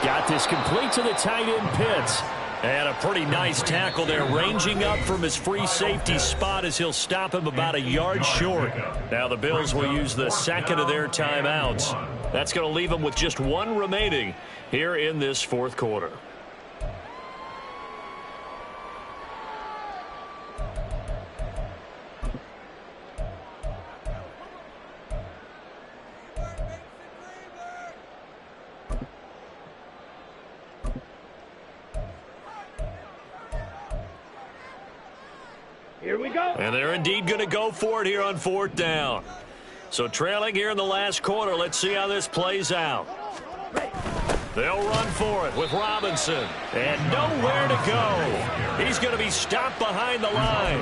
Got this complete to the tight end Pitts. And a pretty nice tackle there, ranging up from his free safety spot as he'll stop him about a yard short. Now the Bills will use the 2nd of their timeouts. That's going to leave them with just 1 remaining here in this 4th quarter. Here we go. And they're indeed going to go for it here on 4th down. So trailing here in the last quarter. Let's see how this plays out. They'll run for it with Robinson. And nowhere to go. He's going to be stopped behind the line.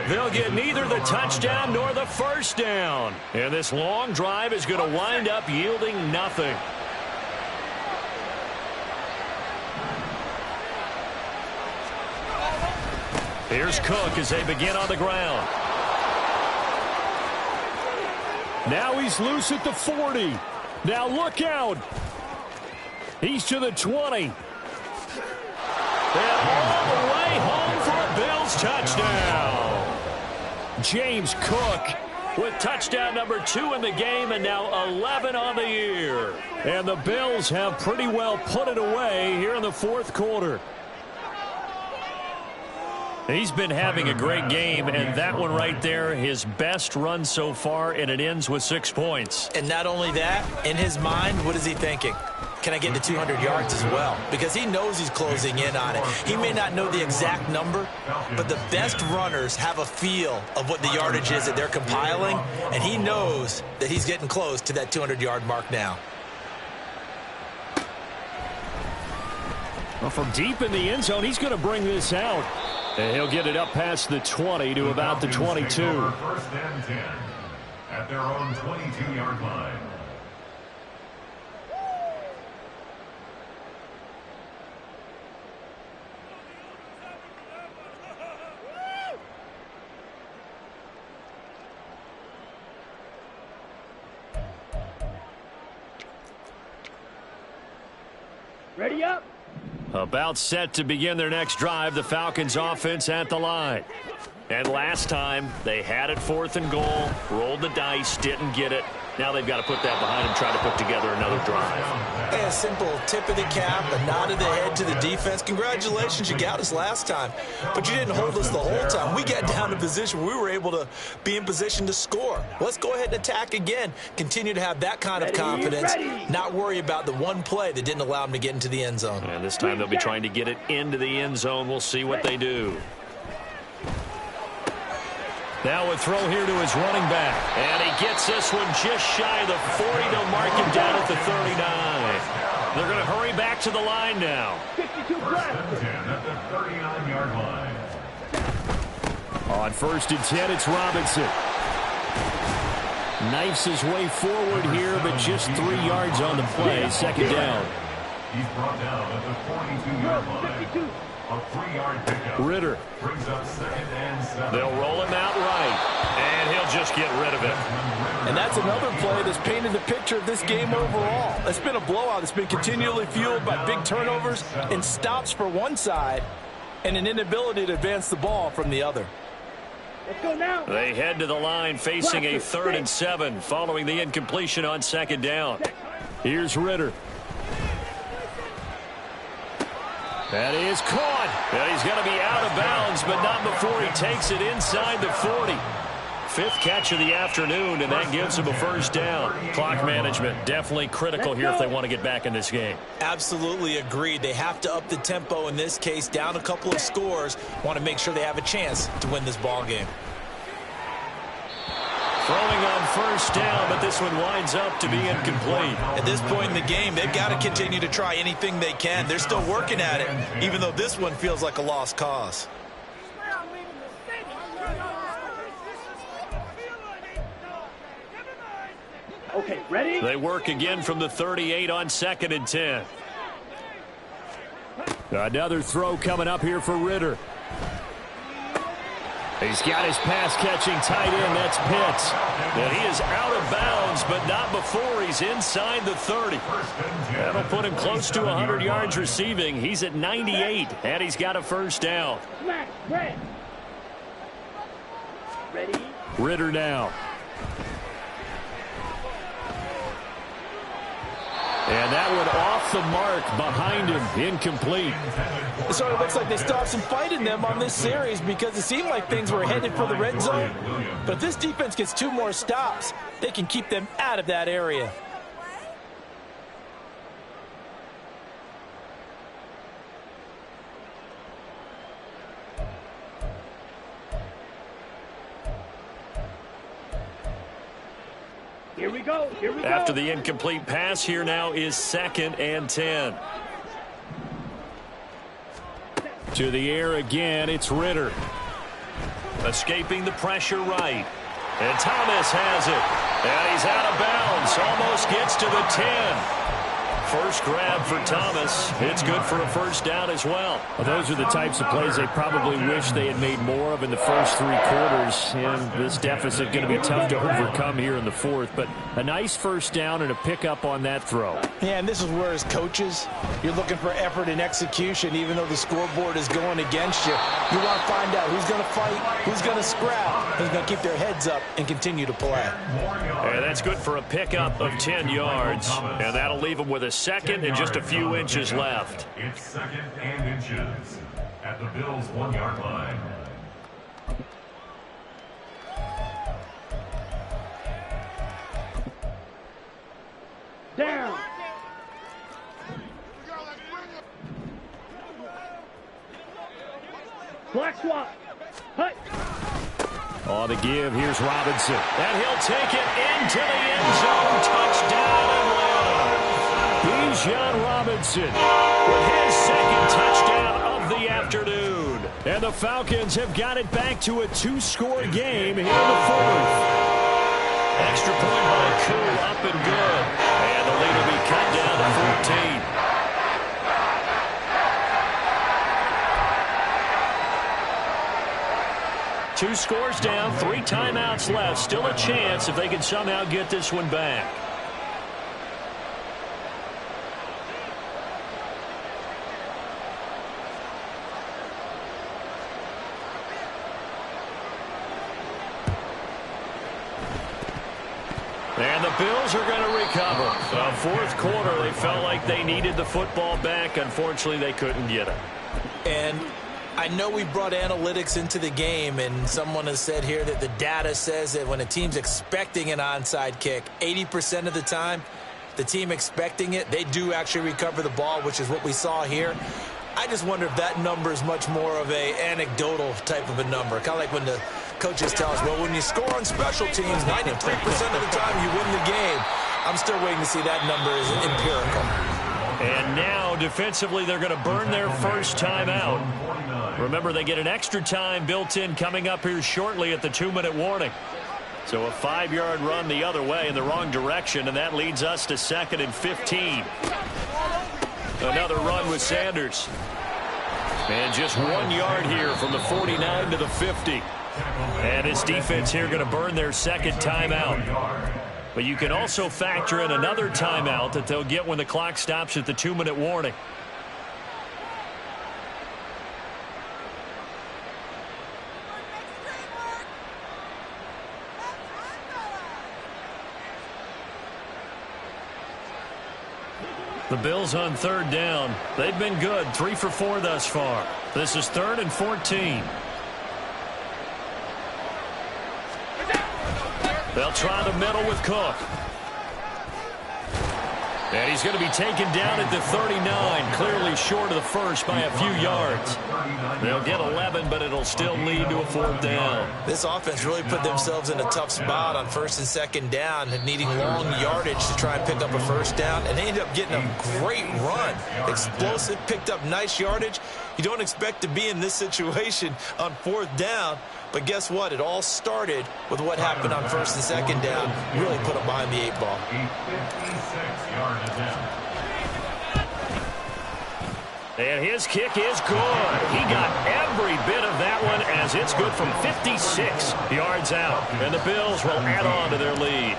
They'll get neither the touchdown nor the 1st down. And this long drive is going to wind up yielding nothing. Here's Cook as they begin on the ground. Now he's loose at the 40. Now look out. He's to the 20. And all the way home for a Bills touchdown. James Cook with touchdown number 2 in the game, and now 11 on the year. And the Bills have pretty well put it away here in the 4th quarter. He's been having a great game, and that one right there, his best run so far, and it ends with 6 points. And not only that, in his mind, what is he thinking? can I get to 200 yards as well? Because he knows he's closing in on it. He may not know the exact number, but the best runners have a feel of what the yardage is that they're compiling, and he knows that he's getting close to that 200-yard mark now. Well, from deep in the end zone, he's going to bring this out. And he'll get it up past the 20 to about the 22. First and 10 at their own 22-yard line. Ready up. About set to begin their next drive, the Falcons offense at the line. And last time, they had it 4th and goal, rolled the dice, didn't get it. Now they've got to put that behind them, try to put together another drive. Hey, a simple tip of the cap, a nod of the head to the defense. Congratulations, you got us last time. But you didn't hold us the whole time. We got down to position where we were able to be in position to score. Let's go ahead and attack again. Continue to have that kind of confidence. Not worry about the one play that didn't allow them to get into the end zone. And this time they'll be trying to get it into the end zone. We'll see what they do. Now a throw here to his running back. And he gets this one just shy of the 40. They'll mark him down at the 39. They're going to hurry back to the line now. 52 First and 10 at the 39-yard line. On 1st and 10, it's Robinson. Knifes his way forward here, but just 3 yards on the play. 2nd down. He's brought down at the 42-yard line. 52. A 3-yard pickup. Ritter. Brings up 2nd and 7. They'll roll him out right, and he'll just get rid of it. And that's another play that's painted the picture of this game overall. It's been a blowout. It's been continually fueled by big turnovers and stops for one side and an inability to advance the ball from the other. Let's go now. They head to the line facing a 3rd and 7 following the incompletion on 2nd down. Here's Ritter. That is caught. And he's going to be out of bounds, but not before he takes it inside the 40. 5th catch of the afternoon, and that gives him a 1st down. Clock management definitely critical here if they want to get back in this game. Absolutely agreed. They have to up the tempo in this case, down a couple of scores. Want to make sure they have a chance to win this ball game. Throwing on 1st down, but this one winds up to be incomplete. At this point in the game, they've got to continue to try anything they can. They're still working at it, even though this one feels like a lost cause. Okay, ready? They work again from the 38 on 2nd and 10. Another throw coming up here for Ritter. He's got his pass-catching tight end. That's Pitts. And he is out of bounds, but not before he's inside the 30. That'll put him close to 100 yards receiving. He's at 98, and he's got a 1st down. Smack, red. Ready? Ritter now. And that one off the mark behind him, incomplete. It sort of looks like they stopped some fight in them on this series because it seemed like things were headed for the red zone. But if this defense gets 2 more stops, they can keep them out of that area. Here we go. Here we go. After the incomplete pass, here now is 2nd and 10. To the air again, it's Ritter. Escaping the pressure right. And Thomas has it. And he's out of bounds. Almost gets to the 10. First grab for Thomas. It's good for a 1st down as well. Those are the types of plays they probably wish they had made more of in the first 3 quarters. And this deficit going to be tough to overcome here in the 4th. But a nice 1st down and a pickup on that throw. Yeah, and this is where as coaches, you're looking for effort and execution. Even though the scoreboard is going against you, you want to find out who's going to fight, who's going to scrap, who's going to keep their heads up and continue to play. And that's good for a pickup of 10 yards. And that'll leave them with a 2nd and just a few inches left. It's 2nd and inches at the Bills' 1-yard line. Down. Black swap. Hut. On the give, here's Robinson. And he'll take it into the end zone. Touchdown, Atlanta. Bijan Robinson with his second touchdown of the afternoon. And the Falcons have got it back to a 2-score game here in the fourth. Extra point by Koo, up and good. And the lead will be cut down to 14. Two scores down, 3 timeouts left. Still a chance if they can somehow get this one back. And the Bills are going to recover. Fourth quarter, they felt like they needed the football back. Unfortunately, they couldn't get it. And I know we brought analytics into the game, and someone has said here that the data says that when a team's expecting an onside kick, 80% of the time, the team expecting it, they do actually recover the ball, which is what we saw here. I just wonder if that number is much more of a anecdotal type of a number. Kind of like when the coaches tell us, well, when you score on special teams, 93% of the time you win the game. I'm still waiting to see that number is empirical. And now, defensively, they're going to burn their first timeout. Remember, they get an extra time built in coming up here shortly at the 2-minute warning. So a 5-yard run the other way in the wrong direction, and that leads us to 2nd and 15. Another run with Sanders. And just 1 yard here from the 49 to the 50. And his defense here going to burn their second timeout. But you can also factor in another timeout that they'll get when the clock stops at the 2-minute warning. The Bills on 3rd down. They've been good, 3 for 4 thus far. This is 3rd and 14. They'll try the middle with Cook. And he's going to be taken down at the 39, clearly short of the first by a few yards. They'll get 11, but it'll still lead to a 4th down. This offense really put themselves in a tough spot on 1st and 2nd down, needing long yardage to try and pick up a 1st down, and they ended up getting a great run. Explosive, picked up nice yardage. You don't expect to be in this situation on 4th down, but guess what? It all started with what happened on 1st and 2nd down. Really put them behind the 8 ball. And his kick is good. He got every bit of that one as it's good from 56 yards out. And the Bills will add on to their lead.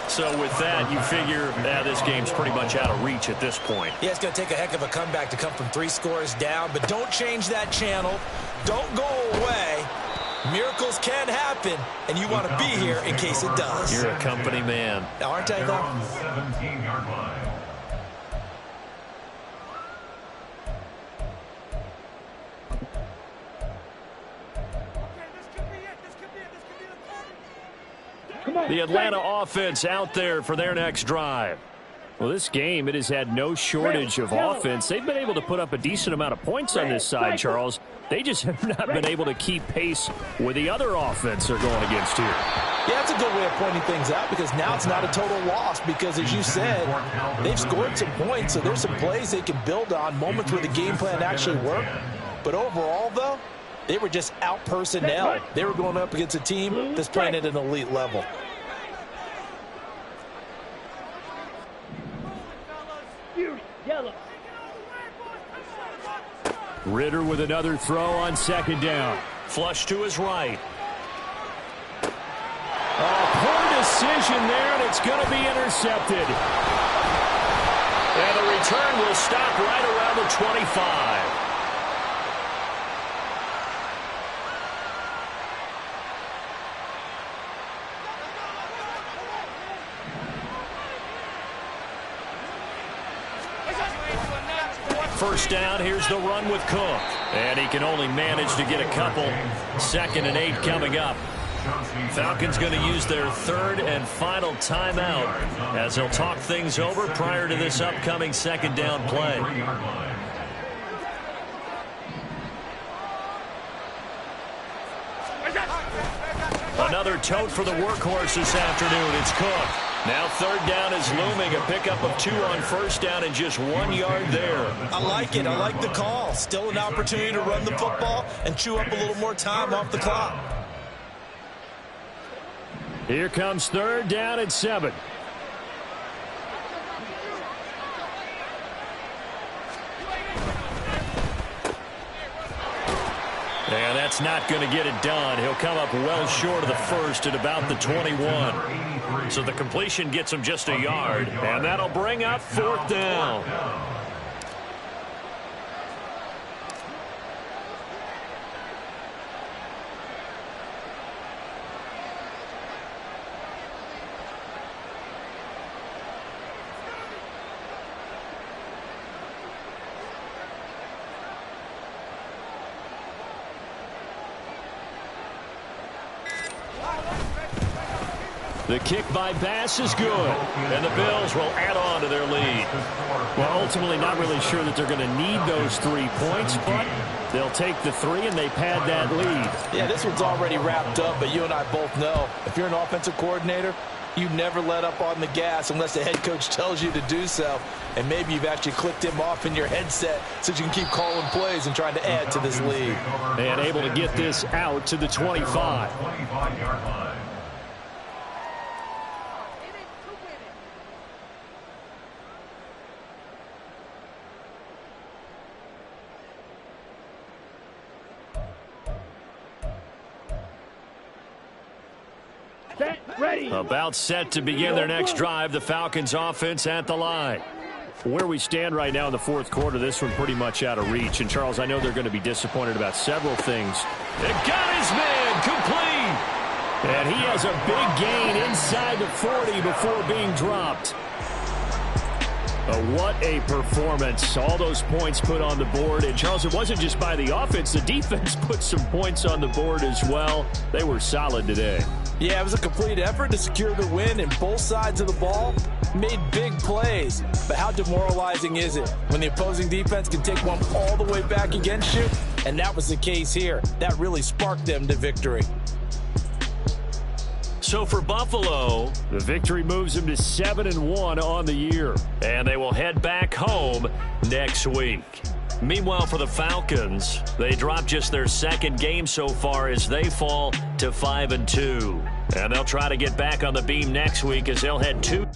So with that, you figure this game's pretty much out of reach at this point. Yeah, it's going to take a heck of a comeback to come from 3 scores down, but don't change that channel. Don't go away. Miracles can happen, and you want to be here in case it does. You're a company man. Aren't I, though? 17-yard line. The Atlanta offense out there for their next drive. Well, this game, it has had no shortage of offense. They've been able to put up a decent amount of points on this side, Charles. They just have not been able to keep pace with the other offense they're going against here. Yeah, that's a good way of pointing things out because now it's not a total loss because, as you said, they've scored some points, so there's some plays they can build on, moments where the game plan actually worked. But overall, though, they were just out-personnel. They were going up against a team that's playing at an elite level. Yellow. Ritter with another throw on 2nd down. Flush to his right. Poor decision there, and it's going to be intercepted. And the return will stop right around the 25. First down, here's the run with Cook. And he can only manage to get a couple. 2nd and 8 coming up. Falcons going to use their 3rd and final timeout as they'll talk things over prior to this upcoming 2nd down play. another tote for the workhorse this afternoon. It's Cook. Now third down is looming. A pickup of 2 on first down and just 1 yard there. I like it. I like the call. Still an opportunity to run the football and chew up a little more time off the clock. Here comes third down at 7. And that's not going to get it done. He'll come up well short of the first at about the 21. So the completion gets him just a yard, and that'll bring up fourth down. The kick by Bass is good, and the Bills will add on to their lead. Well, ultimately not really sure that they're going to need those 3 points, but they'll take the 3 and they pad that lead. Yeah, this one's already wrapped up, but you and I both know if you're an offensive coordinator, you never let up on the gas unless the head coach tells you to do so. And maybe you've actually clicked him off in your headset so you can keep calling plays and trying to add to this lead. And able to get this out to the 25. 25-yard line. Set, ready. About set to begin their next drive, the Falcons offense at the line. Where we stand right now in the fourth quarter, this one pretty much out of reach. And, Charles, I know they're going to be disappointed about several things. It got his man complete. And he has a big gain inside the 40 before being dropped. What a performance. All those points put on the board. And, Charles, it wasn't just by the offense. The defense put some points on the board as well. They were solid today. Yeah, it was a complete effort to secure the win, and both sides of the ball made big plays. But how demoralizing is it when the opposing defense can take one all the way back against you? And that was the case here. That really sparked them to victory. So for Buffalo, the victory moves them to 7-1 on the year. And they will head back home next week. Meanwhile, for the Falcons, they dropped just their second game so far as they fall to 5-2. And they'll try to get back on the beam next week as they'll head 2.